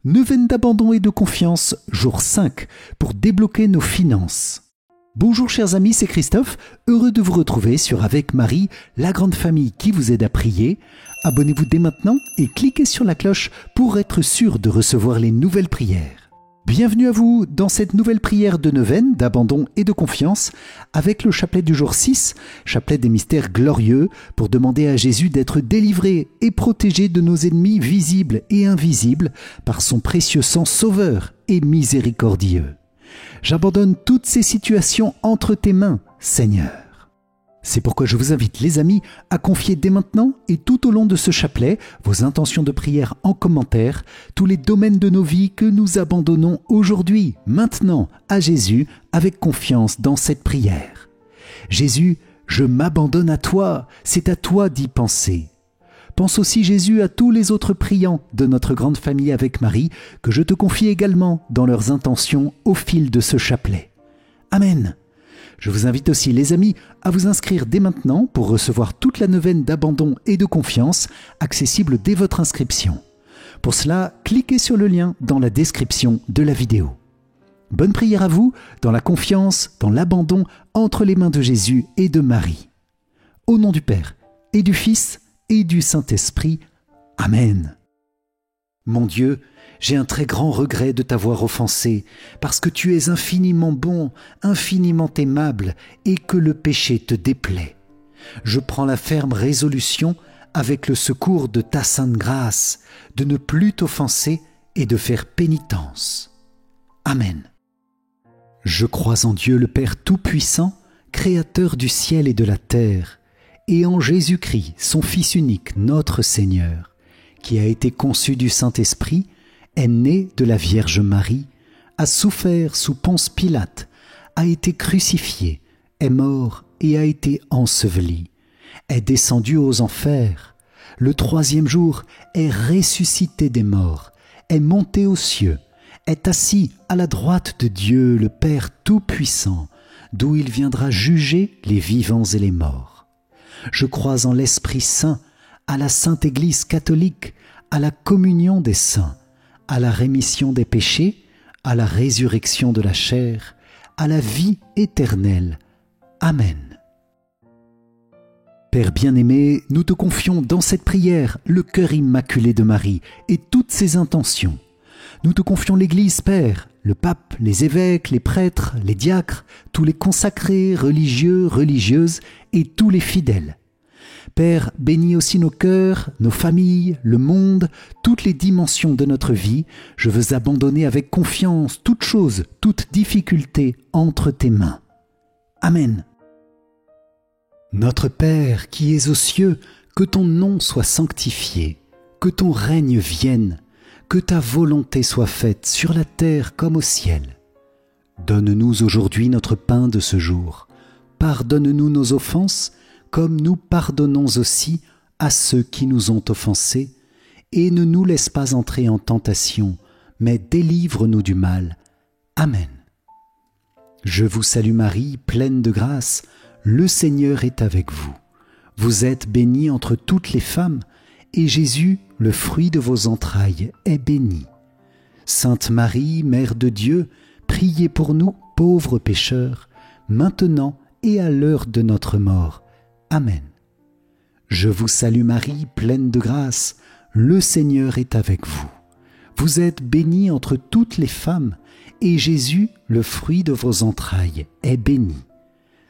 Neuvaine d'abandon et de confiance, jour 5, pour débloquer nos finances. Bonjour chers amis, c'est Christophe, heureux de vous retrouver sur Avec Marie, la grande famille qui vous aide à prier. Abonnez-vous dès maintenant et cliquez sur la cloche pour être sûr de recevoir les nouvelles prières. Bienvenue à vous dans cette nouvelle prière de neuvaine, d'abandon et de confiance, avec le chapelet du jour 6, chapelet des mystères glorieux, pour demander à Jésus d'être délivré et protégé de nos ennemis visibles et invisibles par son précieux sang sauveur et miséricordieux. J'abandonne toutes ces situations entre tes mains, Seigneur. C'est pourquoi je vous invite, les amis, à confier dès maintenant et tout au long de ce chapelet vos intentions de prière en commentaire, tous les domaines de nos vies que nous abandonnons aujourd'hui, maintenant, à Jésus, avec confiance dans cette prière. Jésus, je m'abandonne à toi, c'est à toi d'y penser. Pense aussi, Jésus, à tous les autres priants de notre grande famille avec Marie, que je te confie également dans leurs intentions au fil de ce chapelet. Amen. Je vous invite aussi, les amis, à vous inscrire dès maintenant pour recevoir toute la neuvaine d'abandon et de confiance, accessible dès votre inscription. Pour cela, cliquez sur le lien dans la description de la vidéo. Bonne prière à vous, dans la confiance, dans l'abandon, entre les mains de Jésus et de Marie. Au nom du Père, et du Fils, et du Saint-Esprit. Amen. Mon Dieu, j'ai un très grand regret de t'avoir offensé, parce que tu es infiniment bon, infiniment aimable, et que le péché te déplaît. Je prends la ferme résolution, avec le secours de ta sainte grâce, de ne plus t'offenser et de faire pénitence. Amen. Je crois en Dieu le Père Tout-Puissant, Créateur du ciel et de la terre, et en Jésus-Christ, son Fils unique, notre Seigneur, qui a été conçu du Saint-Esprit, est né de la Vierge Marie, a souffert sous Ponce Pilate, a été crucifié, est mort et a été enseveli, est descendu aux enfers, le troisième jour est ressuscité des morts, est monté aux cieux, est assis à la droite de Dieu le Père Tout-Puissant, d'où il viendra juger les vivants et les morts. Je crois en l'Esprit Saint, à la Sainte Église catholique, à la communion des saints, à la rémission des péchés, à la résurrection de la chair, à la vie éternelle. Amen. Père bien-aimé, nous te confions dans cette prière le cœur immaculé de Marie et toutes ses intentions. Nous te confions l'Église, Père, le pape, les évêques, les prêtres, les diacres, tous les consacrés, religieux, religieuses et tous les fidèles. Père, bénis aussi nos cœurs, nos familles, le monde, toutes les dimensions de notre vie. Je veux abandonner avec confiance toute chose, toute difficulté entre tes mains. Amen. Notre Père qui es aux cieux, que ton nom soit sanctifié, que ton règne vienne, que ta volonté soit faite sur la terre comme au ciel. Donne-nous aujourd'hui notre pain de ce jour. Pardonne-nous nos offenses, comme nous pardonnons aussi à ceux qui nous ont offensés, et ne nous laisse pas entrer en tentation, mais délivre-nous du mal. Amen. Je vous salue Marie, pleine de grâce, le Seigneur est avec vous. Vous êtes bénie entre toutes les femmes, et Jésus, le fruit de vos entrailles, est béni. Sainte Marie, Mère de Dieu, priez pour nous, pauvres pécheurs, maintenant et à l'heure de notre mort. Amen. Je vous salue Marie, pleine de grâce, le Seigneur est avec vous. Vous êtes bénie entre toutes les femmes, et Jésus, le fruit de vos entrailles, est béni.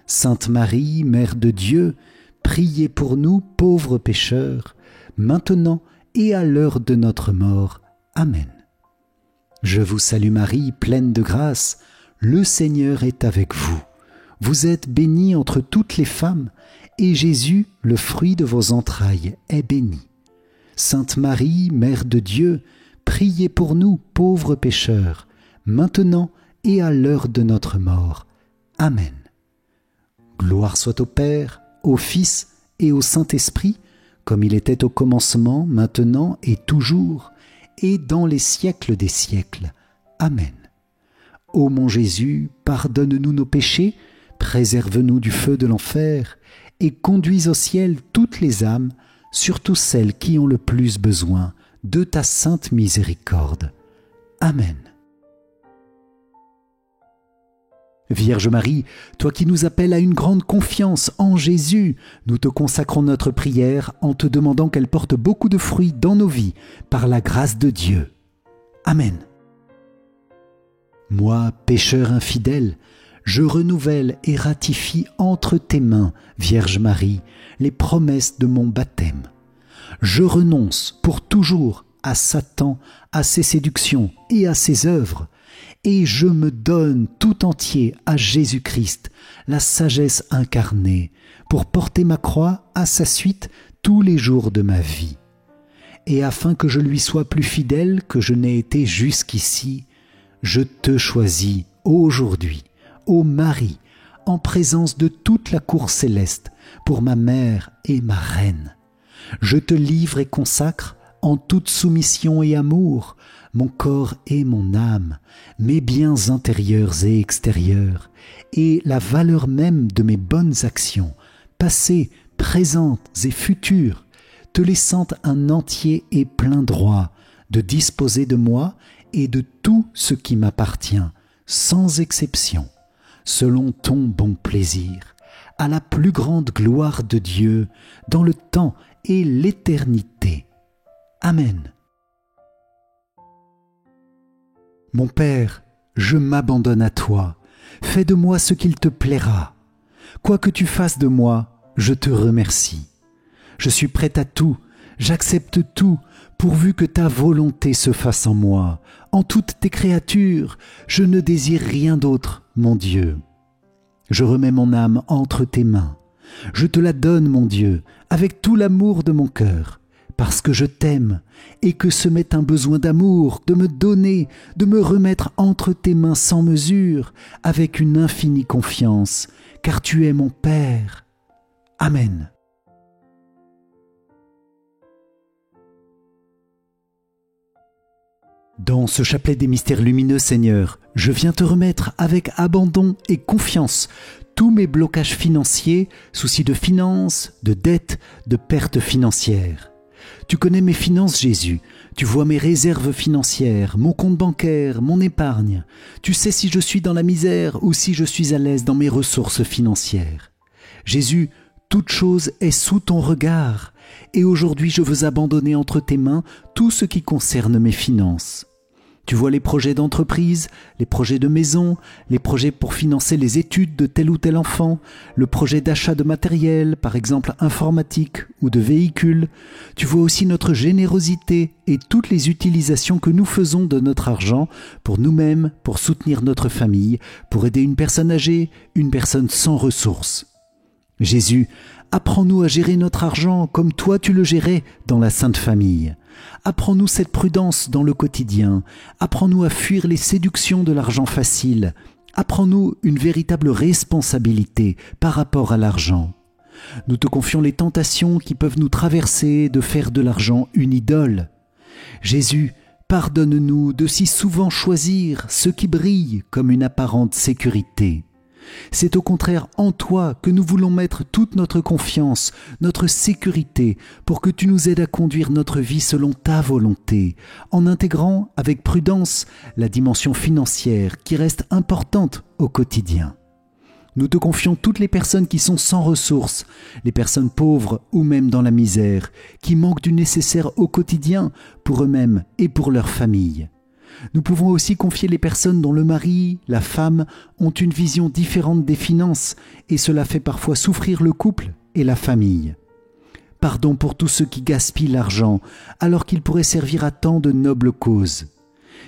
Sainte Marie, Mère de Dieu, priez pour nous, pauvres pécheurs, maintenant et à l'heure de notre mort. Amen. Je vous salue Marie, pleine de grâce, le Seigneur est avec vous. Vous êtes bénie entre toutes les femmes, et Jésus, le fruit de vos entrailles, est béni. Sainte Marie, Mère de Dieu, priez pour nous, pauvres pécheurs, maintenant et à l'heure de notre mort. Amen. Gloire soit au Père, au Fils et au Saint-Esprit, comme il était au commencement, maintenant et toujours, et dans les siècles des siècles. Amen. Ô mon Jésus, pardonne-nous nos péchés, préserve-nous du feu de l'enfer, et conduis au ciel toutes les âmes, surtout celles qui ont le plus besoin de ta sainte miséricorde. Amen. Vierge Marie, toi qui nous appelles à une grande confiance en Jésus, nous te consacrons notre prière en te demandant qu'elle porte beaucoup de fruits dans nos vies, par la grâce de Dieu. Amen. Moi, pécheur infidèle, je renouvelle et ratifie entre tes mains, Vierge Marie, les promesses de mon baptême. Je renonce pour toujours à Satan, à ses séductions et à ses œuvres, et je me donne tout entier à Jésus-Christ, la sagesse incarnée, pour porter ma croix à sa suite tous les jours de ma vie. Et afin que je lui sois plus fidèle que je n'ai été jusqu'ici, je te choisis aujourd'hui, ô Marie, en présence de toute la cour céleste, pour ma mère et ma reine. Je te livre et consacre, en toute soumission et amour, mon corps et mon âme, mes biens intérieurs et extérieurs, et la valeur même de mes bonnes actions, passées, présentes et futures, te laissant un entier et plein droit de disposer de moi et de tout ce qui m'appartient, sans exception, selon ton bon plaisir, à la plus grande gloire de Dieu, dans le temps et l'éternité. Amen. Mon Père, je m'abandonne à toi. Fais de moi ce qu'il te plaira. Quoi que tu fasses de moi, je te remercie. Je suis prêt à tout, j'accepte tout, pourvu que ta volonté se fasse en moi, en toutes tes créatures. Je ne désire rien d'autre, mon Dieu. Je remets mon âme entre tes mains. Je te la donne, mon Dieu, avec tout l'amour de mon cœur, parce que je t'aime et que ce m'est un besoin d'amour, de me donner, de me remettre entre tes mains sans mesure, avec une infinie confiance, car tu es mon Père. Amen. Dans ce chapelet des mystères lumineux, Seigneur, je viens te remettre avec abandon et confiance tous mes blocages financiers, soucis de finances, de dettes, de pertes financières. Tu connais mes finances, Jésus. Tu vois mes réserves financières, mon compte bancaire, mon épargne. Tu sais si je suis dans la misère ou si je suis à l'aise dans mes ressources financières. Jésus, toute chose est sous ton regard. Et aujourd'hui, je veux abandonner entre tes mains tout ce qui concerne mes finances. Tu vois les projets d'entreprise, les projets de maison, les projets pour financer les études de tel ou tel enfant, le projet d'achat de matériel, par exemple informatique ou de véhicules. Tu vois aussi notre générosité et toutes les utilisations que nous faisons de notre argent pour nous-mêmes, pour soutenir notre famille, pour aider une personne âgée, une personne sans ressources. Jésus, apprends-nous à gérer notre argent comme toi tu le gérais dans la Sainte Famille. Apprends-nous cette prudence dans le quotidien. Apprends-nous à fuir les séductions de l'argent facile. Apprends-nous une véritable responsabilité par rapport à l'argent. Nous te confions les tentations qui peuvent nous traverser de faire de l'argent une idole. Jésus, pardonne-nous de si souvent choisir ce qui brille comme une apparente sécurité. C'est au contraire en toi que nous voulons mettre toute notre confiance, notre sécurité, pour que tu nous aides à conduire notre vie selon ta volonté, en intégrant avec prudence la dimension financière qui reste importante au quotidien. Nous te confions toutes les personnes qui sont sans ressources, les personnes pauvres ou même dans la misère, qui manquent du nécessaire au quotidien pour eux-mêmes et pour leur famille. Nous pouvons aussi confier les personnes dont le mari, la femme ont une vision différente des finances et cela fait parfois souffrir le couple et la famille. Pardon pour tous ceux qui gaspillent l'argent alors qu'il pourrait servir à tant de nobles causes.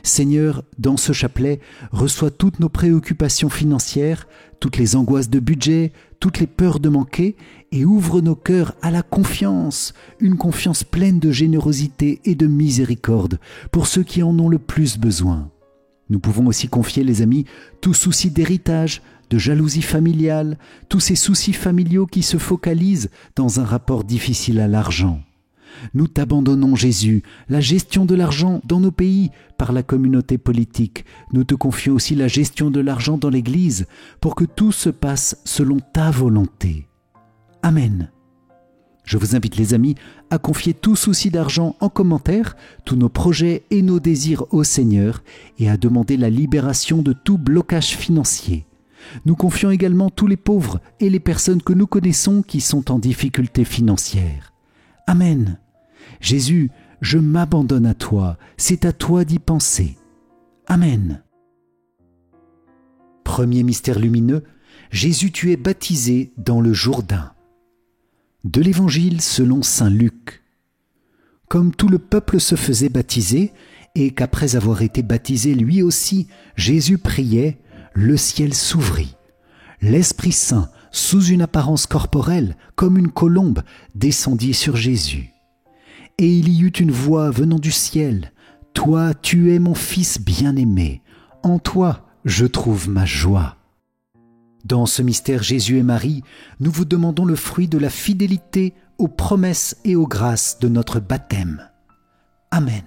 Seigneur, dans ce chapelet, reçois toutes nos préoccupations financières, toutes les angoisses de budget, toutes les peurs de manquer et ouvre nos cœurs à la confiance, une confiance pleine de générosité et de miséricorde pour ceux qui en ont le plus besoin. Nous pouvons aussi confier, les amis, tout souci d'héritage, de jalousie familiale, tous ces soucis familiaux qui se focalisent dans un rapport difficile à l'argent. Nous t'abandonnons, Jésus, la gestion de l'argent dans nos pays par la communauté politique. Nous te confions aussi la gestion de l'argent dans l'Église pour que tout se passe selon ta volonté. Amen. Je vous invite les amis à confier tout souci d'argent en commentaire, tous nos projets et nos désirs au Seigneur et à demander la libération de tout blocage financier. Nous confions également tous les pauvres et les personnes que nous connaissons qui sont en difficulté financière. Amen. Jésus, je m'abandonne à toi, c'est à toi d'y penser. Amen. Premier mystère lumineux, Jésus tu es baptisé dans le Jourdain. De l'Évangile selon saint Luc. Comme tout le peuple se faisait baptiser, et qu'après avoir été baptisé lui aussi, Jésus priait, le ciel s'ouvrit. L'Esprit Saint, sous une apparence corporelle, comme une colombe, descendit sur Jésus. Et il y eut une voix venant du ciel, « Toi, tu es mon Fils bien-aimé, en toi je trouve ma joie. » Dans ce mystère Jésus et Marie, nous vous demandons le fruit de la fidélité aux promesses et aux grâces de notre baptême. Amen.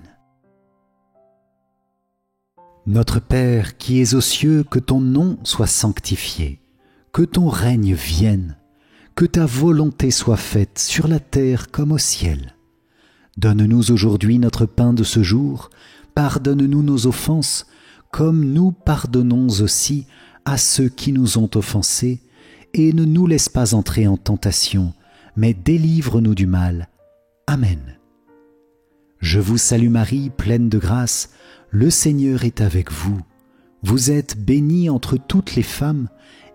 Notre Père qui es aux cieux, que ton nom soit sanctifié, que ton règne vienne, que ta volonté soit faite sur la terre comme au ciel. Donne-nous aujourd'hui notre pain de ce jour, pardonne-nous nos offenses, comme nous pardonnons aussi à ceux qui nous ont offensés, et ne nous laisse pas entrer en tentation, mais délivre-nous du mal. Amen. Je vous salue Marie, pleine de grâce, le Seigneur est avec vous. Vous êtes bénie entre toutes les femmes,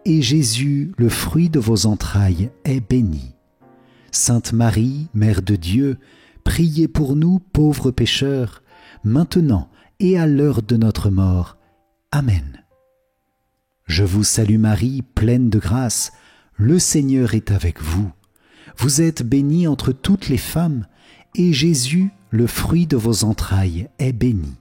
et Jésus, le fruit de vos entrailles, est béni. Sainte Marie, Mère de Dieu, priez pour nous pauvres pécheurs, maintenant et à l'heure de notre mort. Amen. Je vous salue Marie, pleine de grâce, le Seigneur est avec vous. Vous êtes bénie entre toutes les femmes, et Jésus, le fruit de vos entrailles, est béni.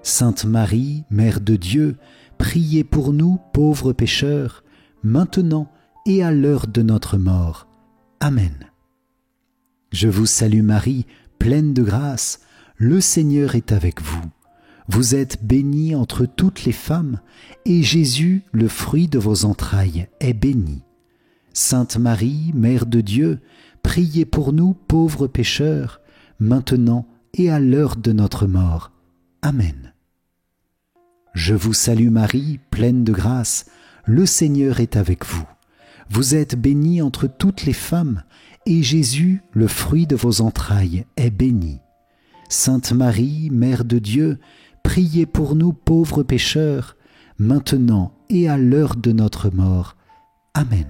Sainte Marie, Mère de Dieu, priez pour nous pauvres pécheurs, maintenant et à l'heure de notre mort. Amen. Je vous salue Marie, pleine de grâce, le Seigneur est avec vous. Vous êtes bénie entre toutes les femmes, et Jésus, le fruit de vos entrailles, est béni. Sainte Marie, Mère de Dieu, priez pour nous pauvres pécheurs, maintenant et à l'heure de notre mort. Amen. Je vous salue Marie, pleine de grâce, le Seigneur est avec vous. Vous êtes bénie entre toutes les femmes, et Jésus, le fruit de vos entrailles, est béni. Sainte Marie, Mère de Dieu, priez pour nous pauvres pécheurs, maintenant et à l'heure de notre mort. Amen.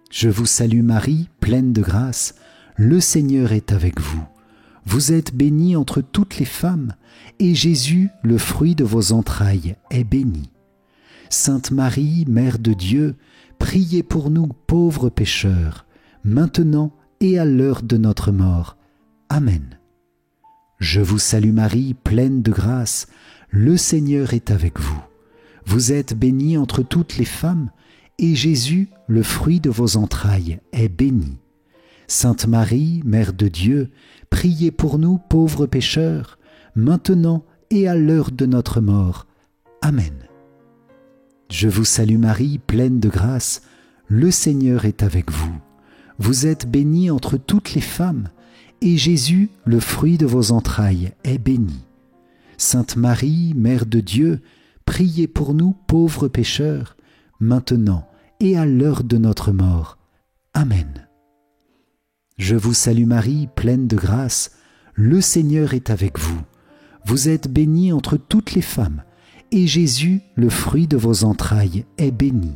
Je vous salue Marie, pleine de grâce, le Seigneur est avec vous. Vous êtes bénie entre toutes les femmes, et Jésus, le fruit de vos entrailles, est béni. Sainte Marie, Mère de Dieu, priez pour nous pauvres pécheurs, maintenant et à l'heure de notre mort. Amen. Je vous salue Marie, pleine de grâce, le Seigneur est avec vous. Vous êtes bénie entre toutes les femmes, et Jésus, le fruit de vos entrailles, est béni. Sainte Marie, Mère de Dieu, priez pour nous pauvres pécheurs, maintenant et à l'heure de notre mort. Amen. Je vous salue Marie, pleine de grâce, le Seigneur est avec vous. Vous êtes bénie entre toutes les femmes, et Jésus, le fruit de vos entrailles, est béni. Sainte Marie, Mère de Dieu, priez pour nous pauvres pécheurs, maintenant et à l'heure de notre mort. Amen. Je vous salue Marie, pleine de grâce, le Seigneur est avec vous. Vous êtes bénie entre toutes les femmes, et Jésus, le fruit de vos entrailles, est béni.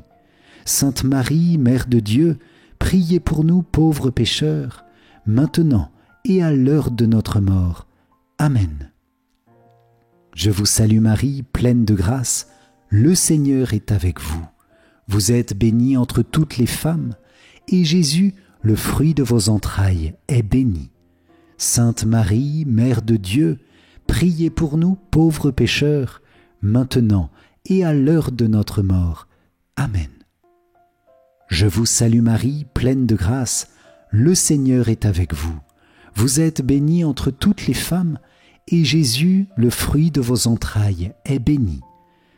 Sainte Marie, Mère de Dieu, priez pour nous pauvres pécheurs, maintenant et à l'heure de notre mort. Amen. Je vous salue Marie, pleine de grâce, le Seigneur est avec vous. Vous êtes bénie entre toutes les femmes, et Jésus, le fruit de vos entrailles, est béni. Sainte Marie, Mère de Dieu, priez pour nous pauvres pécheurs, maintenant et à l'heure de notre mort. Amen. Je vous salue Marie, pleine de grâce, le Seigneur est avec vous. Vous êtes bénie entre toutes les femmes, et Jésus, le fruit de vos entrailles, est béni.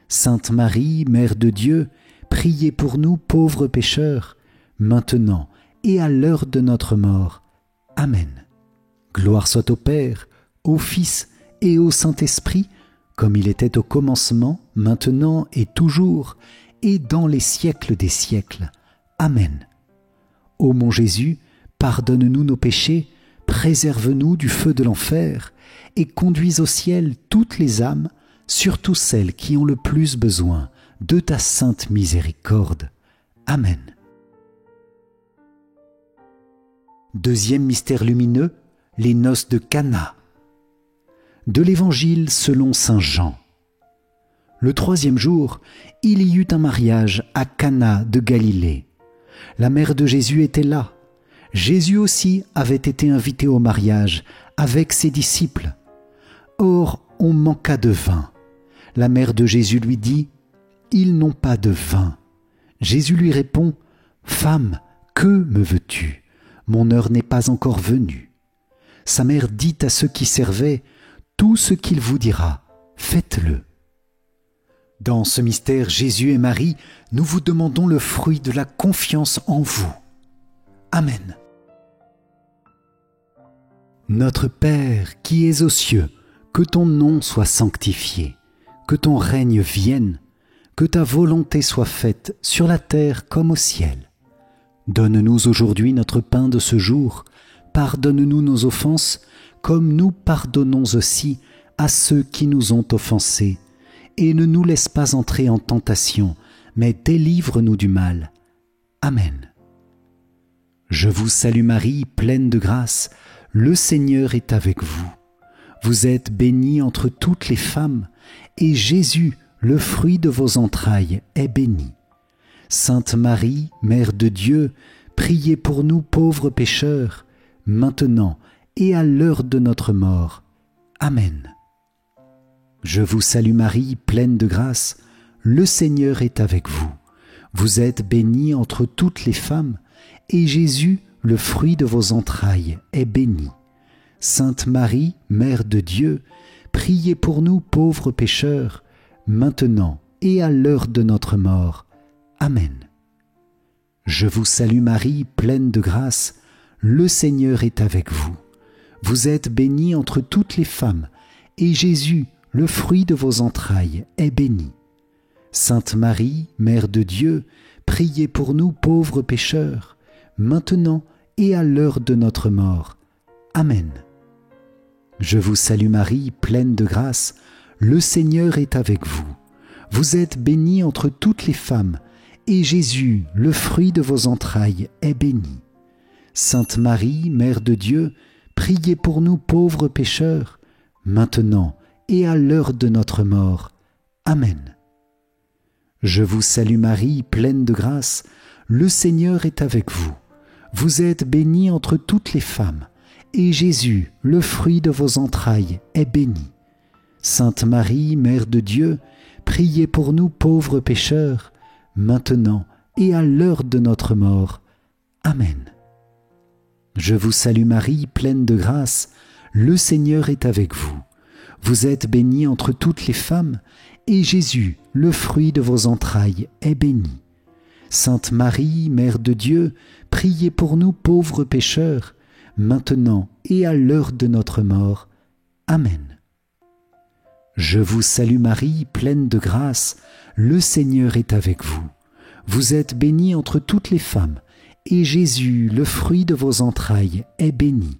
Sainte Marie, Mère de Dieu, priez pour nous pauvres pécheurs, maintenant et à l'heure de notre mort. Amen. Gloire soit au Père, au Fils et au Saint-Esprit, comme il était au commencement, maintenant et toujours, et dans les siècles des siècles. Amen. Ô mon Jésus, pardonne-nous nos péchés, préserve-nous du feu de l'enfer, et conduis au ciel toutes les âmes, surtout celles qui ont le plus besoin de ta sainte miséricorde. Amen. Deuxième mystère lumineux, les noces de Cana. De l'Évangile selon saint Jean. Le troisième jour, il y eut un mariage à Cana de Galilée. La mère de Jésus était là. Jésus aussi avait été invité au mariage avec ses disciples. Or, on manqua de vin. La mère de Jésus lui dit « Ils n'ont pas de vin. » Jésus lui répond « Femme, que me veux-tu ? Mon heure n'est pas encore venue. » Sa mère dit à ceux qui servaient « Tout ce qu'il vous dira, faites-le. » Dans ce mystère Jésus et Marie, nous vous demandons le fruit de la confiance en vous. Amen. Notre Père qui es aux cieux, que ton nom soit sanctifié, que ton règne vienne, que ta volonté soit faite sur la terre comme au ciel. Donne-nous aujourd'hui notre pain de ce jour. Pardonne-nous nos offenses, comme nous pardonnons aussi à ceux qui nous ont offensés. Et ne nous laisse pas entrer en tentation, mais délivre-nous du mal. Amen. Je vous salue Marie, pleine de grâce, le Seigneur est avec vous. Vous êtes bénie entre toutes les femmes, et Jésus, le fruit de vos entrailles, est béni. Sainte Marie, Mère de Dieu, priez pour nous pauvres pécheurs, maintenant et à l'heure de notre mort. Amen. Je vous salue Marie, pleine de grâce, le Seigneur est avec vous. Vous êtes bénie entre toutes les femmes, et Jésus, le fruit de vos entrailles, est béni. Sainte Marie, Mère de Dieu, priez pour nous pauvres pécheurs, maintenant et à l'heure de notre mort. Amen. Je vous salue Marie, pleine de grâce, le Seigneur est avec vous. Vous êtes bénie entre toutes les femmes, et Jésus, le fruit de vos entrailles, est béni. Sainte Marie, Mère de Dieu, priez pour nous pauvres pécheurs, maintenant et à l'heure de notre mort. Amen. Je vous salue Marie, pleine de grâce, le Seigneur est avec vous. Vous êtes bénie entre toutes les femmes, et Jésus, le fruit de vos entrailles, est béni. Sainte Marie, Mère de Dieu, priez pour nous pauvres pécheurs, maintenant et à l'heure de notre mort. Amen. Je vous salue Marie, pleine de grâce, le Seigneur est avec vous. Vous êtes bénie entre toutes les femmes, et Jésus, le fruit de vos entrailles, est béni. Sainte Marie, Mère de Dieu, priez pour nous pauvres pécheurs, maintenant et à l'heure de notre mort. Amen. Je vous salue Marie, pleine de grâce, le Seigneur est avec vous. Vous êtes bénie entre toutes les femmes, et Jésus, le fruit de vos entrailles, est béni. Sainte Marie, Mère de Dieu, priez pour nous pauvres pécheurs, maintenant et à l'heure de notre mort. Amen. Je vous salue Marie, pleine de grâce, le Seigneur est avec vous. Vous êtes bénie entre toutes les femmes, et Jésus, le fruit de vos entrailles, est béni.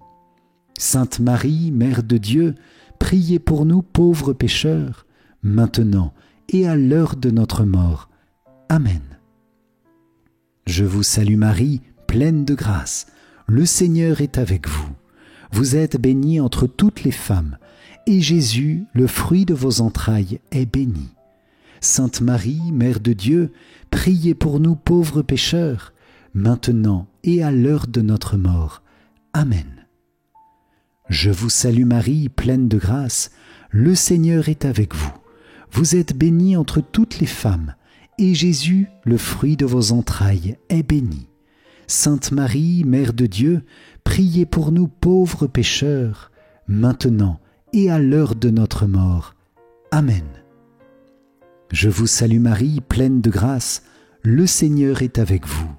Sainte Marie, Mère de Dieu, priez pour nous pauvres pécheurs, maintenant et à l'heure de notre mort. Amen. Je vous salue Marie, pleine de grâce, le Seigneur est avec vous. Vous êtes bénie entre toutes les femmes, et Jésus, le fruit de vos entrailles, est béni. Sainte Marie, Mère de Dieu, priez pour nous pauvres pécheurs, maintenant et à l'heure de notre mort. Amen. Je vous salue Marie, pleine de grâce, le Seigneur est avec vous. Vous êtes bénie entre toutes les femmes, et Jésus, le fruit de vos entrailles, est béni. Sainte Marie, Mère de Dieu, priez pour nous pauvres pécheurs, maintenant et à l'heure de notre mort. Amen. Je vous salue Marie, pleine de grâce, le Seigneur est avec vous.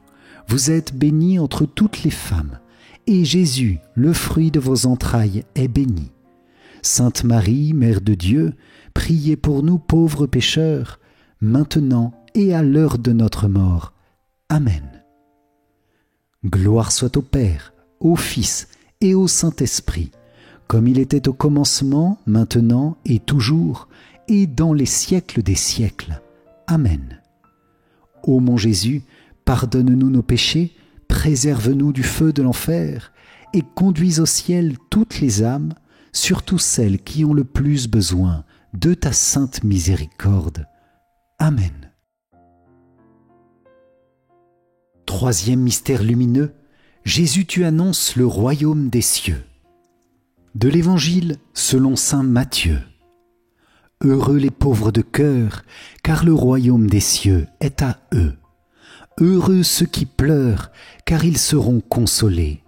Vous êtes bénie entre toutes les femmes, et Jésus, le fruit de vos entrailles, est béni. Sainte Marie, Mère de Dieu, priez pour nous pauvres pécheurs, maintenant et à l'heure de notre mort. Amen. Gloire soit au Père, au Fils et au Saint-Esprit, comme il était au commencement, maintenant et toujours, et dans les siècles des siècles. Amen. Ô mon Jésus, pardonne-nous nos péchés, préserve-nous du feu de l'enfer, et conduis au ciel toutes les âmes, surtout celles qui ont le plus besoin de ta sainte miséricorde. Amen. Troisième mystère lumineux, Jésus, tu annonces le royaume des cieux. De l'Évangile selon saint Matthieu. Heureux les pauvres de cœur, car le royaume des cieux est à eux. Heureux ceux qui pleurent, car ils seront consolés.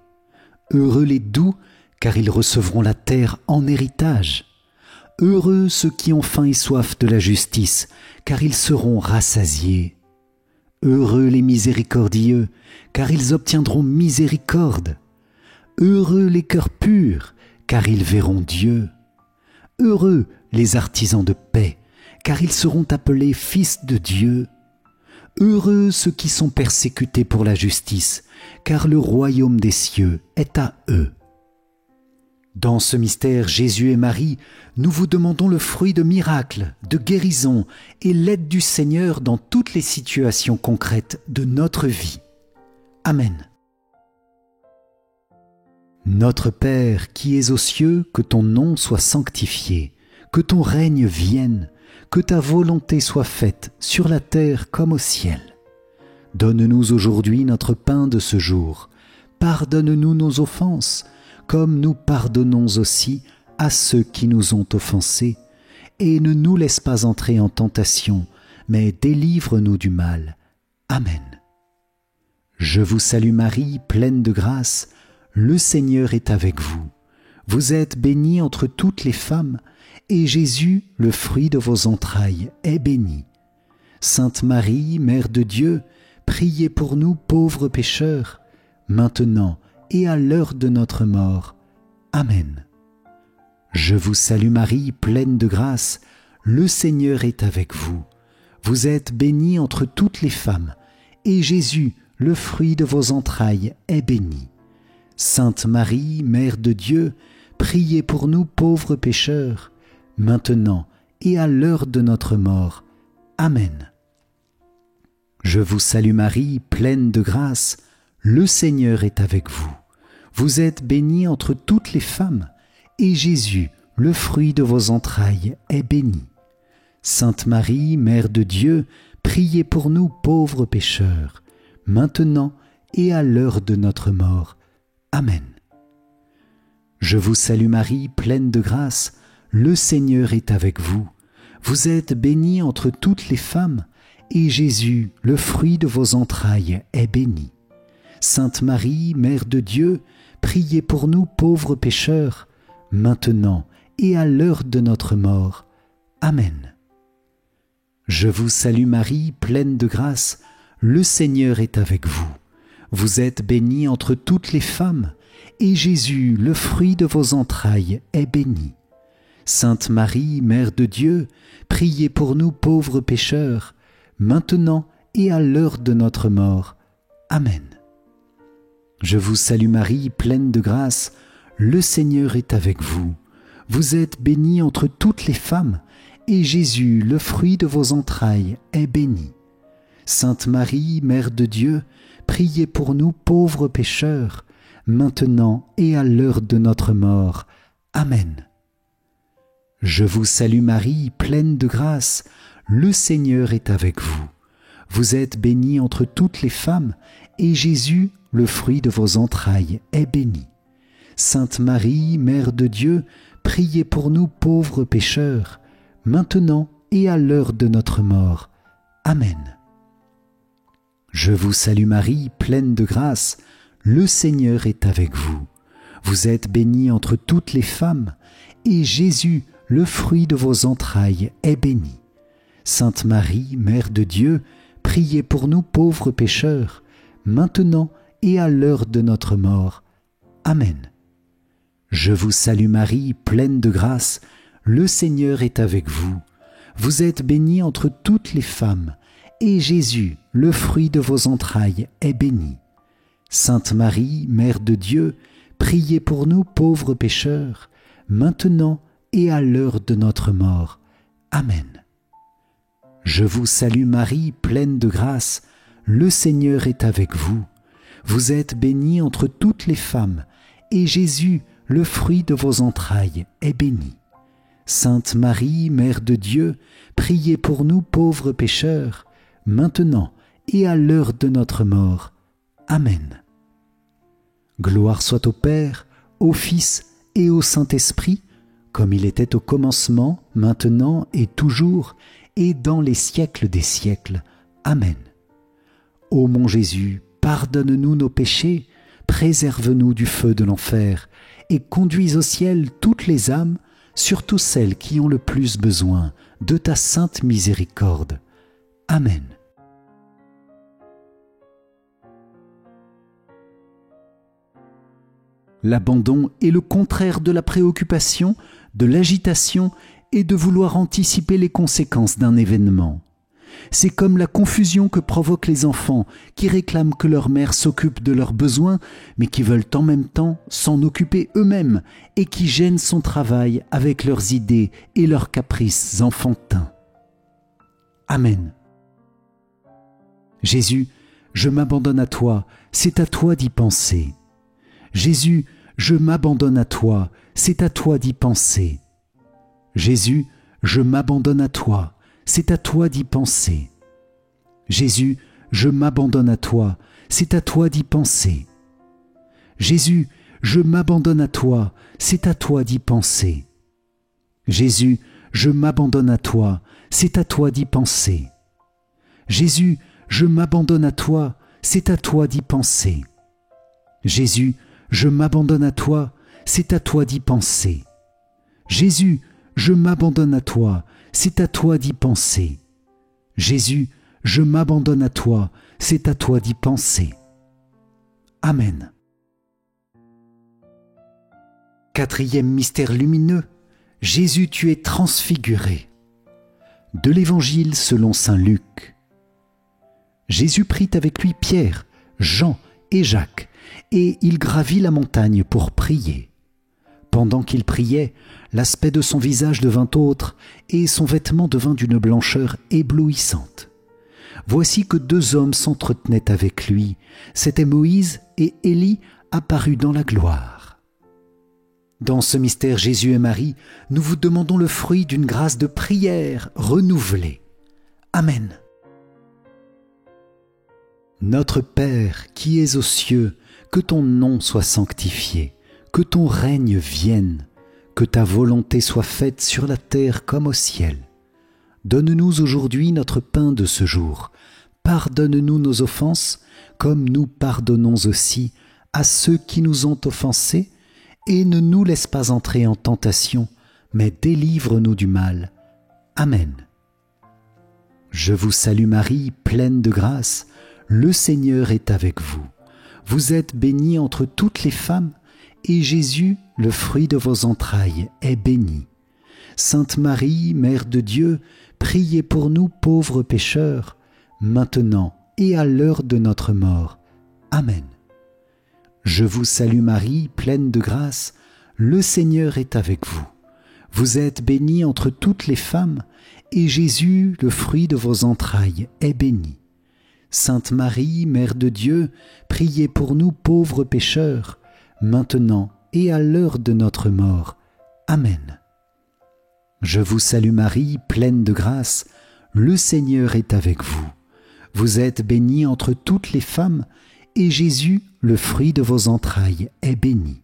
Heureux les doux, car ils recevront la terre en héritage. Heureux ceux qui ont faim et soif de la justice, car ils seront rassasiés. Heureux les miséricordieux, car ils obtiendront miséricorde. Heureux les cœurs purs, car ils verront Dieu. Heureux les artisans de paix, car ils seront appelés fils de Dieu. Heureux ceux qui sont persécutés pour la justice, car le royaume des cieux est à eux. Dans ce mystère, Jésus et Marie, nous vous demandons le fruit de miracles, de guérisons et l'aide du Seigneur dans toutes les situations concrètes de notre vie. Amen. Notre Père qui es aux cieux, que ton nom soit sanctifié, que ton règne vienne, que ta volonté soit faite sur la terre comme au ciel. Donne-nous aujourd'hui notre pain de ce jour. Pardonne-nous nos offenses, comme nous pardonnons aussi à ceux qui nous ont offensés. Et ne nous laisse pas entrer en tentation, mais délivre-nous du mal. Amen. Je vous salue Marie, pleine de grâce, le Seigneur est avec vous. Vous êtes bénie entre toutes les femmes, et Jésus, le fruit de vos entrailles, est béni. Sainte Marie, Mère de Dieu, priez pour nous pauvres pécheurs, maintenant et à l'heure de notre mort. Amen. Je vous salue Marie, pleine de grâce, le Seigneur est avec vous. Vous êtes bénie entre toutes les femmes, et Jésus, le fruit de vos entrailles, est béni. Sainte Marie, Mère de Dieu, priez pour nous pauvres pécheurs, maintenant et à l'heure de notre mort. Amen. Je vous salue Marie, pleine de grâce, le Seigneur est avec vous. Vous êtes bénie entre toutes les femmes, et Jésus, le fruit de vos entrailles, est béni. Sainte Marie, Mère de Dieu, priez pour nous pauvres pécheurs, maintenant et à l'heure de notre mort. Amen. Je vous salue Marie, pleine de grâce, le Seigneur est avec vous. Vous êtes bénie entre toutes les femmes, et Jésus, le fruit de vos entrailles, est béni. Sainte Marie, Mère de Dieu, priez pour nous pauvres pécheurs, maintenant et à l'heure de notre mort. Amen. Je vous salue Marie, pleine de grâce, le Seigneur est avec vous. Vous êtes bénie entre toutes les femmes, et Jésus, le fruit de vos entrailles, est béni. Sainte Marie, Mère de Dieu, priez pour nous pauvres pécheurs, maintenant et à l'heure de notre mort. Amen. Je vous salue Marie, pleine de grâce, le Seigneur est avec vous. Vous êtes bénie entre toutes les femmes, et Jésus, le fruit de vos entrailles, est béni. Sainte Marie, Mère de Dieu, priez pour nous pauvres pécheurs, maintenant et à l'heure de notre mort. Amen. Je vous salue Marie, pleine de grâce, le Seigneur est avec vous. Vous êtes bénie entre toutes les femmes, et Jésus, le fruit de vos entrailles, est béni. Sainte Marie, Mère de Dieu, priez pour nous pauvres pécheurs, maintenant et à l'heure de notre mort. Amen. Je vous salue Marie, pleine de grâce, le Seigneur est avec vous. Vous êtes bénie entre toutes les femmes, et Jésus, le fruit de vos entrailles, est béni. Sainte Marie, Mère de Dieu, priez pour nous pauvres pécheurs, maintenant et à l'heure de notre mort. Amen. Je vous salue Marie, pleine de grâce, le Seigneur est avec vous. Vous êtes bénie entre toutes les femmes, et Jésus, le fruit de vos entrailles, est béni. Sainte Marie, Mère de Dieu, priez pour nous pauvres pécheurs, maintenant et à l'heure de notre mort. Amen. Je vous salue Marie, pleine de grâce, le Seigneur est avec vous. Vous êtes bénie entre toutes les femmes, et Jésus, le fruit de vos entrailles, est béni. Sainte Marie, Mère de Dieu, priez pour nous pauvres pécheurs, maintenant et à l'heure de notre mort. Amen. Gloire soit au Père, au Fils et au Saint-Esprit, comme il était au commencement, maintenant et toujours, et dans les siècles des siècles. Amen. Ô mon Jésus, pardonne-nous nos péchés, préserve-nous du feu de l'enfer, et conduis au ciel toutes les âmes, surtout celles qui ont le plus besoin de ta sainte miséricorde. Amen. L'abandon est le contraire de la préoccupation, de l'agitation et de vouloir anticiper les conséquences d'un événement. C'est comme la confusion que provoquent les enfants qui réclament que leur mère s'occupe de leurs besoins, mais qui veulent en même temps s'en occuper eux-mêmes et qui gênent son travail avec leurs idées et leurs caprices enfantins. Amen. Jésus, je m'abandonne à toi, c'est à toi d'y penser. Jésus, je m'abandonne à toi, c'est à toi d'y penser. Jésus, je m'abandonne à toi, c'est à toi d'y penser. Jésus, je m'abandonne à toi, c'est à toi d'y penser. Jésus, je m'abandonne à toi, c'est à toi d'y penser. Jésus, je m'abandonne à toi, c'est à toi d'y penser. Jésus, je m'abandonne à toi, c'est à toi d'y penser. Jésus, je m'abandonne à toi, c'est à toi d'y penser. Jésus, je m'abandonne à toi, c'est à toi d'y penser. Jésus, je m'abandonne à toi, c'est à toi d'y penser. Amen. Quatrième mystère lumineux, Jésus, tu es transfiguré. De l'Évangile selon saint Luc. Jésus prit avec lui Pierre, Jean et Jacques, et il gravit la montagne pour prier. Pendant qu'il priait, l'aspect de son visage devint autre, et son vêtement devint d'une blancheur éblouissante. Voici que deux hommes s'entretenaient avec lui, c'étaient Moïse et Élie apparus dans la gloire. Dans ce mystère Jésus et Marie, nous vous demandons le fruit d'une grâce de prière renouvelée. Amen. Notre Père qui es aux cieux, que ton nom soit sanctifié, que ton règne vienne, que ta volonté soit faite sur la terre comme au ciel. Donne-nous aujourd'hui notre pain de ce jour. Pardonne-nous nos offenses, comme nous pardonnons aussi à ceux qui nous ont offensés, et ne nous laisse pas entrer en tentation, mais délivre-nous du mal. Amen. Je vous salue Marie, pleine de grâce, le Seigneur est avec vous. Vous êtes bénie entre toutes les femmes, et Jésus, le fruit de vos entrailles, est béni. Sainte Marie, Mère de Dieu, priez pour nous pauvres pécheurs, maintenant et à l'heure de notre mort. Amen. Je vous salue Marie, pleine de grâce, le Seigneur est avec vous. Vous êtes bénie entre toutes les femmes, et Jésus, le fruit de vos entrailles, est béni. Sainte Marie, Mère de Dieu, priez pour nous pauvres pécheurs, maintenant et à l'heure de notre mort. Amen. Je vous salue Marie, pleine de grâce, le Seigneur est avec vous. Vous êtes bénie entre toutes les femmes, et Jésus, le fruit de vos entrailles, est béni.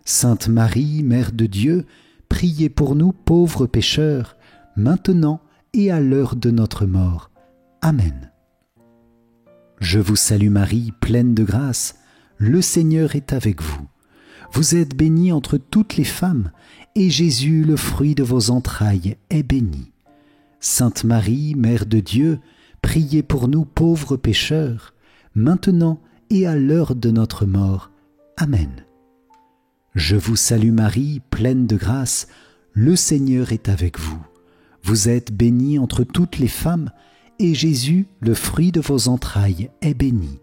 Sainte Marie, Mère de Dieu, priez pour nous pauvres pécheurs, maintenant et à l'heure de notre mort. Amen. Je vous salue Marie, pleine de grâce, le Seigneur est avec vous. Vous êtes bénie entre toutes les femmes, et Jésus, le fruit de vos entrailles, est béni. Sainte Marie, Mère de Dieu, priez pour nous pauvres pécheurs, maintenant et à l'heure de notre mort. Amen. Je vous salue Marie, pleine de grâce, le Seigneur est avec vous. Vous êtes bénie entre toutes les femmes, et Jésus, le fruit de vos entrailles, est béni.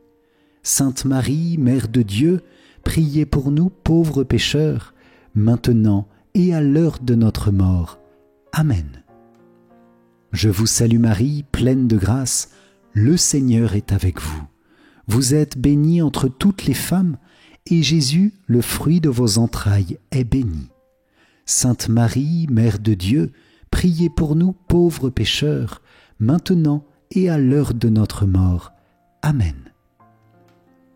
Sainte Marie, Mère de Dieu, priez pour nous pauvres pécheurs, maintenant et à l'heure de notre mort. Amen. Je vous salue Marie, pleine de grâce, le Seigneur est avec vous. Vous êtes bénie entre toutes les femmes, et Jésus, le fruit de vos entrailles, est béni. Sainte Marie, Mère de Dieu, priez pour nous pauvres pécheurs, maintenant et à l'heure de notre mort. Amen.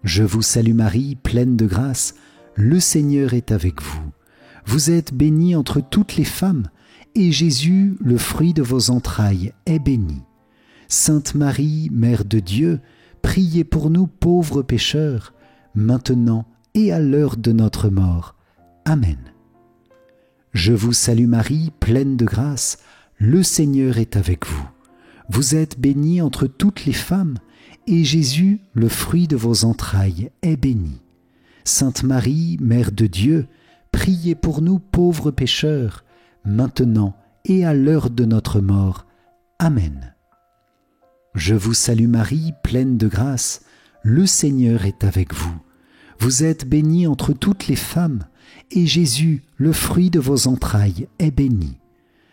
Je vous salue Marie, pleine de grâce, le Seigneur est avec vous. Vous êtes bénie entre toutes les femmes, et Jésus, le fruit de vos entrailles, est béni. Sainte Marie, Mère de Dieu, priez pour nous pauvres pécheurs, maintenant et à l'heure de notre mort. Amen. Je vous salue Marie, pleine de grâce, le Seigneur est avec vous. Vous êtes bénie entre toutes les femmes, et Jésus, le fruit de vos entrailles, est béni. Sainte Marie, Mère de Dieu, priez pour nous pauvres pécheurs, maintenant et à l'heure de notre mort. Amen. Je vous salue Marie, pleine de grâce, le Seigneur est avec vous. Vous êtes bénie entre toutes les femmes, et Jésus, le fruit de vos entrailles, est béni.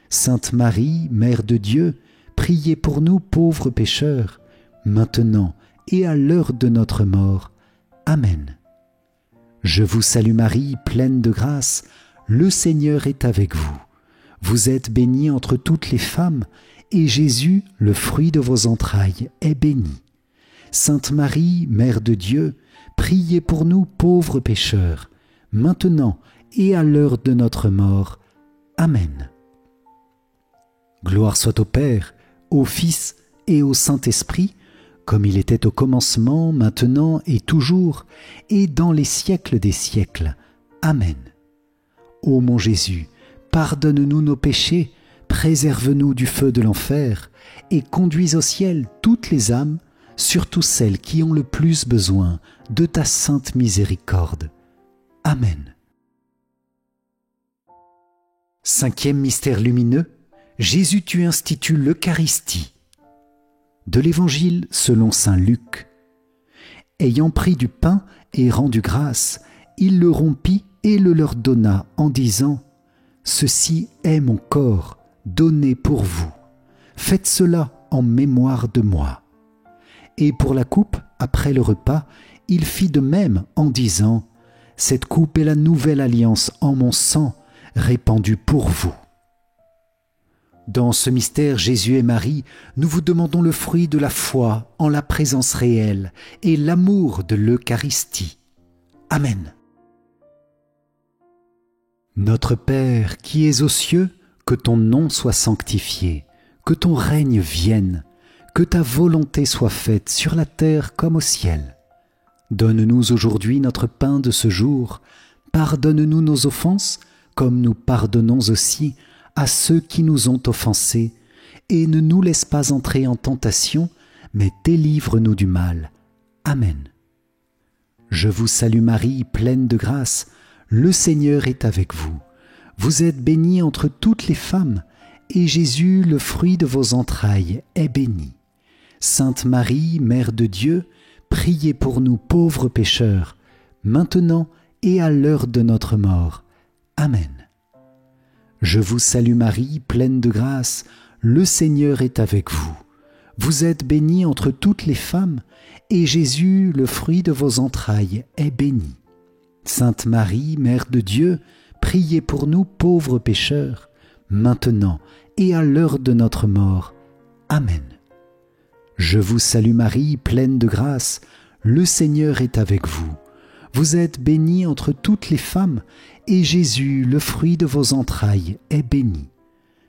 Sainte Marie, Mère de Dieu, priez pour nous pauvres pécheurs, maintenant et à l'heure de notre mort. Amen. Je vous salue Marie, pleine de grâce, le Seigneur est avec vous. Vous êtes bénie entre toutes les femmes, et Jésus, le fruit de vos entrailles, est béni. Sainte Marie, Mère de Dieu, priez pour nous pauvres pécheurs, maintenant et à l'heure de notre mort. Amen. Gloire soit au Père, au Fils et au Saint-Esprit, comme il était au commencement, maintenant et toujours, et dans les siècles des siècles. Amen. Ô mon Jésus, pardonne-nous nos péchés, préserve-nous du feu de l'enfer, et conduis au ciel toutes les âmes, surtout celles qui ont le plus besoin de ta sainte miséricorde. Amen. Cinquième mystère lumineux, Jésus tu institues l'Eucharistie. De l'Évangile selon saint Luc. Ayant pris du pain et rendu grâce, il le rompit et le leur donna en disant « Ceci est mon corps donné pour vous. Faites cela en mémoire de moi. » Et pour la coupe, après le repas, il fit de même en disant « Cette coupe est la nouvelle alliance en mon sang, répandue pour vous. » Dans ce mystère, Jésus et Marie, nous vous demandons le fruit de la foi en la présence réelle et l'amour de l'Eucharistie. Amen. Notre Père qui es aux cieux, que ton nom soit sanctifié, que ton règne vienne, que ta volonté soit faite sur la terre comme au ciel. Donne-nous aujourd'hui notre pain de ce jour. Pardonne-nous nos offenses, comme nous pardonnons aussi à ceux qui nous ont offensés, et ne nous laisse pas entrer en tentation, mais délivre-nous du mal. Amen. Je vous salue Marie, pleine de grâce, le Seigneur est avec vous. Vous êtes bénie entre toutes les femmes, et Jésus, le fruit de vos entrailles, est béni. Sainte Marie, Mère de Dieu, priez pour nous pauvres pécheurs, maintenant et à l'heure de notre mort. Amen. Je vous salue Marie, pleine de grâce, le Seigneur est avec vous. Vous êtes bénie entre toutes les femmes, et Jésus, le fruit de vos entrailles, est béni. Sainte Marie, Mère de Dieu, priez pour nous pauvres pécheurs, maintenant et à l'heure de notre mort. Amen. Je vous salue Marie, pleine de grâce, le Seigneur est avec vous. Vous êtes bénie entre toutes les femmes, et Jésus, le fruit de vos entrailles, est béni.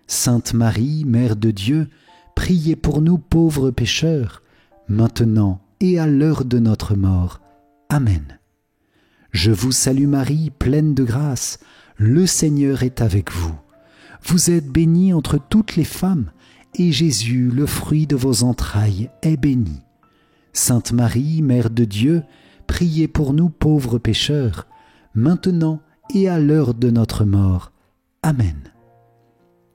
Sainte Marie, Mère de Dieu, priez pour nous pauvres pécheurs, maintenant et à l'heure de notre mort. Amen. Je vous salue Marie, pleine de grâce, le Seigneur est avec vous. Vous êtes bénie entre toutes les femmes, et Jésus, le fruit de vos entrailles, est béni. Sainte Marie, Mère de Dieu, priez pour nous pauvres pécheurs, maintenant et à l'heure de notre mort. Amen.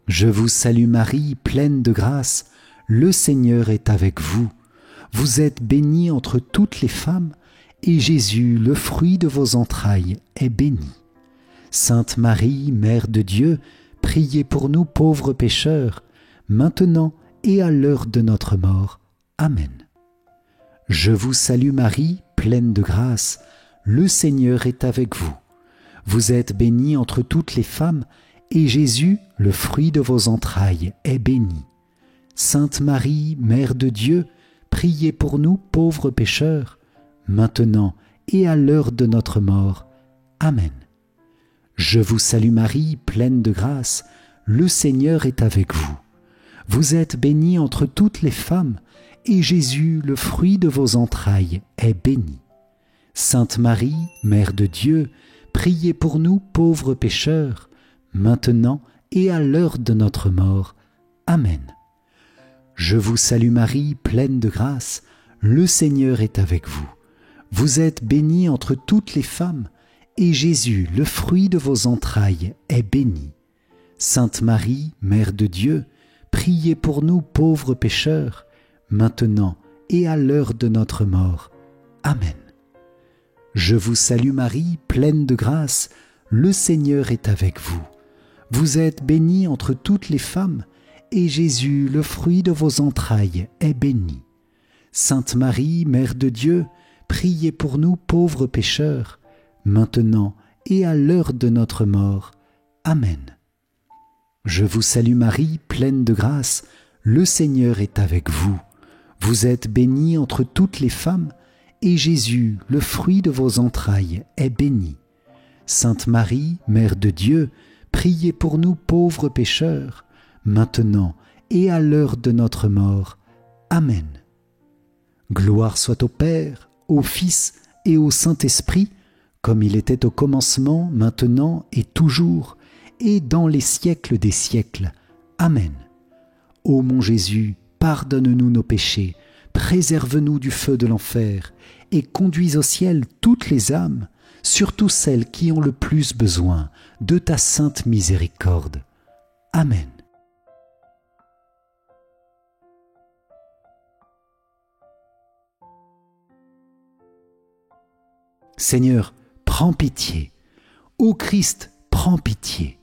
Je vous salue Marie, pleine de grâce, le Seigneur est avec vous. Vous êtes bénie entre toutes les femmes, et Jésus, le fruit de vos entrailles, est béni. Sainte Marie, Mère de Dieu, priez pour nous pauvres pécheurs, maintenant et à l'heure de notre mort. Amen. Je vous salue Marie, pleine de grâce, le Seigneur est avec vous. Vous êtes bénie entre toutes les femmes, et Jésus, le fruit de vos entrailles, est béni. Sainte Marie, Mère de Dieu, priez pour nous pauvres pécheurs, maintenant et à l'heure de notre mort. Amen. Je vous salue Marie, pleine de grâce, le Seigneur est avec vous. Vous êtes bénie entre toutes les femmes, et Jésus, le fruit de vos entrailles, est béni. Sainte Marie, Mère de Dieu, priez pour nous pauvres pécheurs, maintenant et à l'heure de notre mort. Amen. Je vous salue Marie, pleine de grâce, le Seigneur est avec vous. Vous êtes bénie entre toutes les femmes, et Jésus, le fruit de vos entrailles, est béni. Sainte Marie, Mère de Dieu, priez pour nous pauvres pécheurs, maintenant et à l'heure de notre mort. Amen. Je vous salue Marie, pleine de grâce, le Seigneur est avec vous. Vous êtes bénie entre toutes les femmes, et Jésus, le fruit de vos entrailles, est béni. Sainte Marie, Mère de Dieu, priez pour nous pauvres pécheurs, maintenant et à l'heure de notre mort. Amen. Je vous salue Marie, pleine de grâce, le Seigneur est avec vous. Vous êtes bénie entre toutes les femmes, et Jésus, le fruit de vos entrailles, est béni. Sainte Marie, Mère de Dieu, priez pour nous pauvres pécheurs, maintenant et à l'heure de notre mort. Amen. Gloire soit au Père, au Fils et au Saint-Esprit, comme il était au commencement, maintenant et toujours, et dans les siècles des siècles. Amen. Ô mon Jésus, pardonne-nous nos péchés, préserve-nous du feu de l'enfer, et conduis au ciel toutes les âmes, surtout celles qui ont le plus besoin de ta sainte miséricorde. Amen. Seigneur, prends pitié. Ô Christ, prends pitié.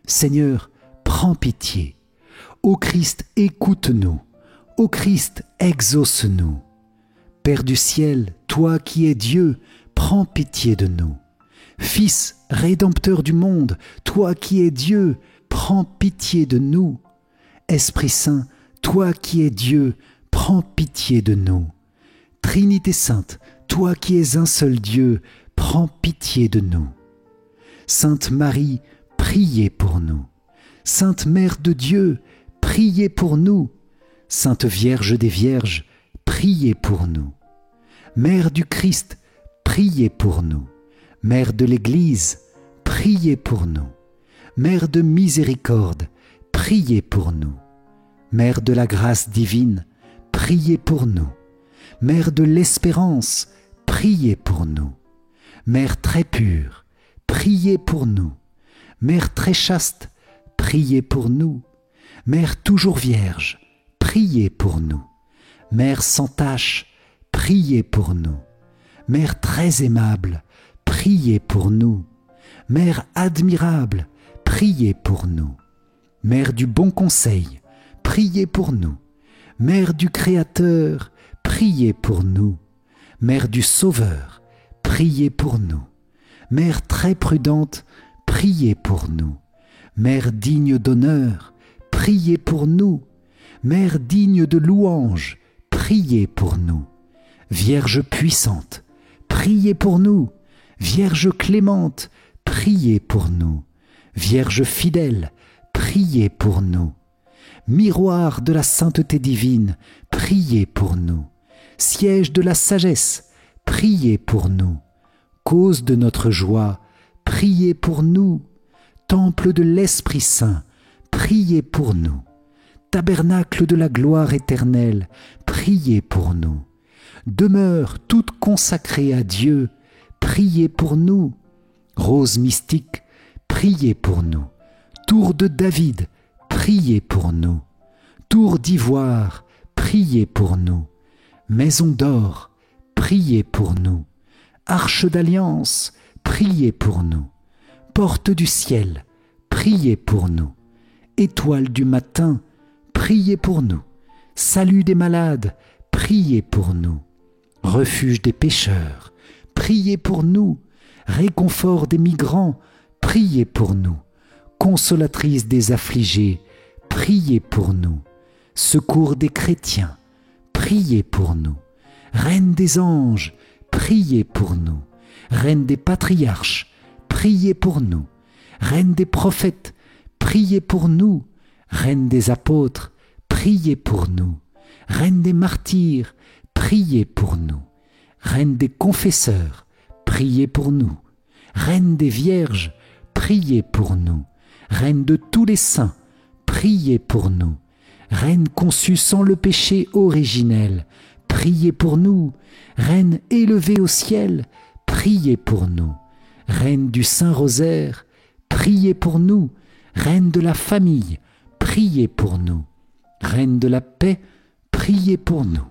Seigneur, prends pitié. Ô Christ, écoute-nous. Ô Christ, exauce-nous. Père du ciel, toi qui es Dieu, prends pitié de nous. Fils, Rédempteur du monde, toi qui es Dieu, prends pitié de nous. Esprit Saint, toi qui es Dieu, prends pitié de nous. Trinité Sainte, toi qui es un seul Dieu, prends pitié de nous. Sainte Marie, priez pour nous. Sainte Mère de Dieu, priez pour nous. Sainte Vierge des Vierges, priez pour nous. Mère du Christ, priez pour nous. Mère de l'Église, priez pour nous. Mère de miséricorde, priez pour nous. Mère de la grâce divine, priez pour nous. Mère de l'espérance, priez pour nous. Mère très pure, priez pour nous. Mère très chaste, priez pour nous. Mère toujours vierge, priez pour nous. Mère sans tache, priez pour nous. Mère très aimable, priez pour nous. Mère admirable, priez pour nous. Mère du bon conseil, priez pour nous. Mère du Créateur, priez pour nous. Mère du Sauveur, priez pour nous. Mère très prudente, priez pour nous. Mère digne d'honneur, priez pour nous. Mère digne de louange, priez pour nous. Vierge puissante, priez pour nous. Vierge clémente, priez pour nous. Vierge fidèle, priez pour nous. Miroir de la sainteté divine, priez pour nous. Siège de la sagesse, priez pour nous. Cause de notre joie, priez pour nous. Temple de l'Esprit Saint, priez pour nous. Tabernacle de la gloire éternelle, priez pour nous. demeure toute consacrée à Dieu, priez pour nous. Rose mystique, priez pour nous. Tour de David, priez pour nous. Tour d'ivoire, priez pour nous. Maison d'or, priez pour nous. Arche d'alliance, priez pour nous. Porte du ciel, priez pour nous. Étoile du matin, priez pour nous. Salut des malades, priez pour nous. Refuge des pécheurs, priez pour nous. Réconfort des migrants, priez pour nous. Consolatrice des affligés, priez pour nous. Secours des chrétiens, priez pour nous. Reine des anges, priez pour nous. Reine des patriarches, priez pour nous. Reine des prophètes, priez pour nous. Reine des apôtres, priez pour nous. Reine des martyrs, priez pour nous. Reine des confesseurs, priez pour nous. Reine des vierges, priez pour nous. Reine de tous les saints, priez pour nous. Reine conçue sans le péché originel, priez pour nous. Reine élevée au ciel, priez pour nous. Reine du Saint-Rosaire, priez pour nous. Reine de la famille, priez pour nous. Reine de la paix, priez pour nous.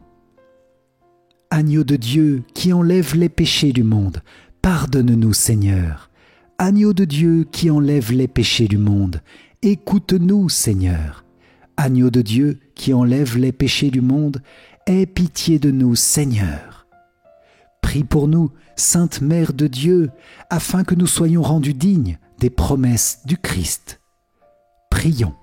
Agneau de Dieu qui enlève les péchés du monde, pardonne-nous Seigneur. Agneau de Dieu qui enlève les péchés du monde, écoute-nous Seigneur. Agneau de Dieu qui enlève les péchés du monde, aie pitié de nous Seigneur. Prie pour nous, Sainte Mère de Dieu, afin que nous soyons rendus dignes des promesses du Christ. Prions.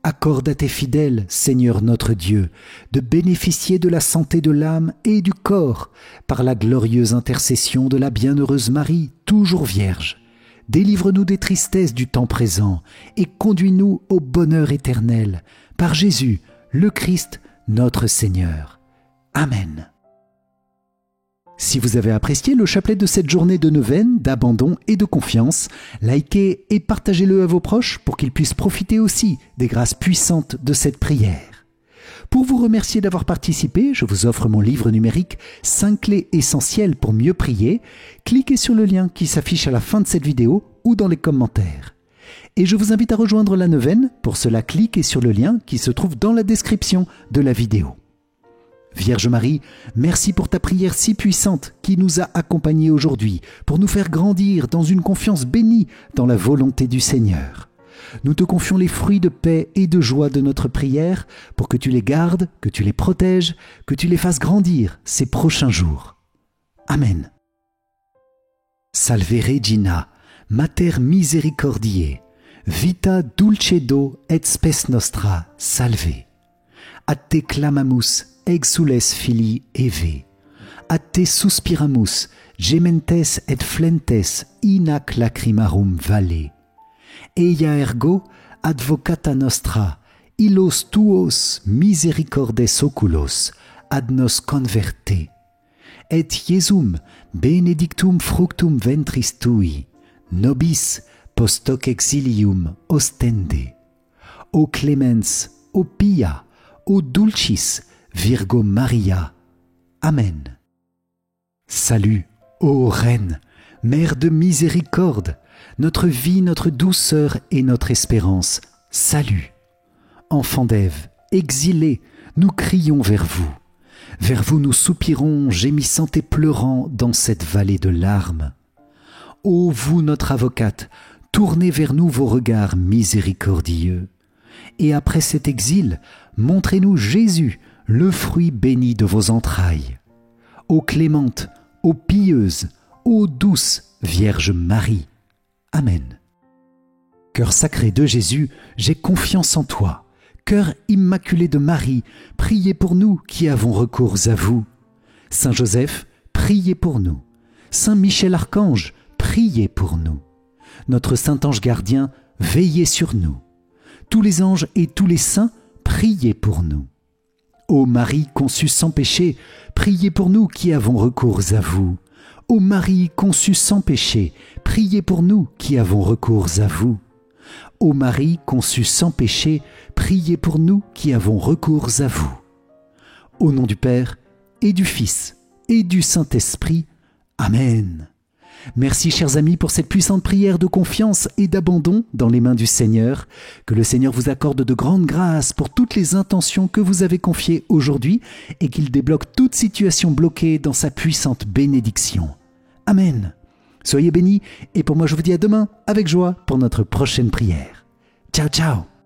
Accorde à tes fidèles, Seigneur notre Dieu, de bénéficier de la santé de l'âme et du corps par la glorieuse intercession de la bienheureuse Marie, toujours vierge. Délivre-nous des tristesses du temps présent et conduis-nous au bonheur éternel, par Jésus, le Christ, notre Seigneur. Amen. Si vous avez apprécié le chapelet de cette journée de neuvaine, d'abandon et de confiance, likez et partagez-le à vos proches pour qu'ils puissent profiter aussi des grâces puissantes de cette prière. Pour vous remercier d'avoir participé, je vous offre mon livre numérique 5 clés essentielles pour mieux prier. Cliquez sur le lien qui s'affiche à la fin de cette vidéo ou dans les commentaires. Et je vous invite à rejoindre la neuvaine. Pour cela, cliquez sur le lien qui se trouve dans la description de la vidéo. Vierge Marie, merci pour ta prière si puissante qui nous a accompagnés aujourd'hui pour nous faire grandir dans une confiance bénie dans la volonté du Seigneur. Nous te confions les fruits de paix et de joie de notre prière pour que tu les gardes, que tu les protèges, que tu les fasses grandir ces prochains jours. Amen. Salve Regina, Mater Misericordiae, vita dulcedo et spes nostra, salve. A te clamamus, exules filii Eve. A te suspiramus, gementes et flentes in ac lacrimarum valle. Eia ergo advocata nostra, illos tuos misericordes oculos ad nos converte. Et Iesum benedictum fructum ventris tui, nobis post hoc exilium ostende. O clemens, o pia, o dulcis, Virgo Maria. Amen. Salut, ô Reine, Mère de miséricorde, notre vie, notre douceur et notre espérance. Salut. Enfants d'Ève, exilés, nous crions vers vous. Vers vous nous soupirons, gémissant et pleurant dans cette vallée de larmes. Ô vous, notre avocate, tournez vers nous vos regards miséricordieux. Et après cet exil, montrez-nous Jésus, le fruit béni de vos entrailles. Ô clémente, ô pieuse, ô douce Vierge Marie. Amen. Cœur sacré de Jésus, j'ai confiance en toi. Cœur immaculé de Marie, priez pour nous qui avons recours à vous. Saint Joseph, priez pour nous. Saint Michel Archange, priez pour nous. Notre Saint Ange gardien, veillez sur nous. Tous les anges et tous les saints, priez pour nous. Ô Marie conçue sans péché, priez pour nous qui avons recours à vous. Ô Marie conçue sans péché, priez pour nous qui avons recours à vous. Ô Marie conçue sans péché, priez pour nous qui avons recours à vous. Au nom du Père, et du Fils et du Saint-Esprit. Amen. Merci chers amis pour cette puissante prière de confiance et d'abandon dans les mains du Seigneur. Que le Seigneur vous accorde de grandes grâces pour toutes les intentions que vous avez confiées aujourd'hui et qu'il débloque toute situation bloquée dans sa puissante bénédiction. Amen. Soyez bénis et pour moi je vous dis à demain avec joie pour notre prochaine prière. Ciao ciao.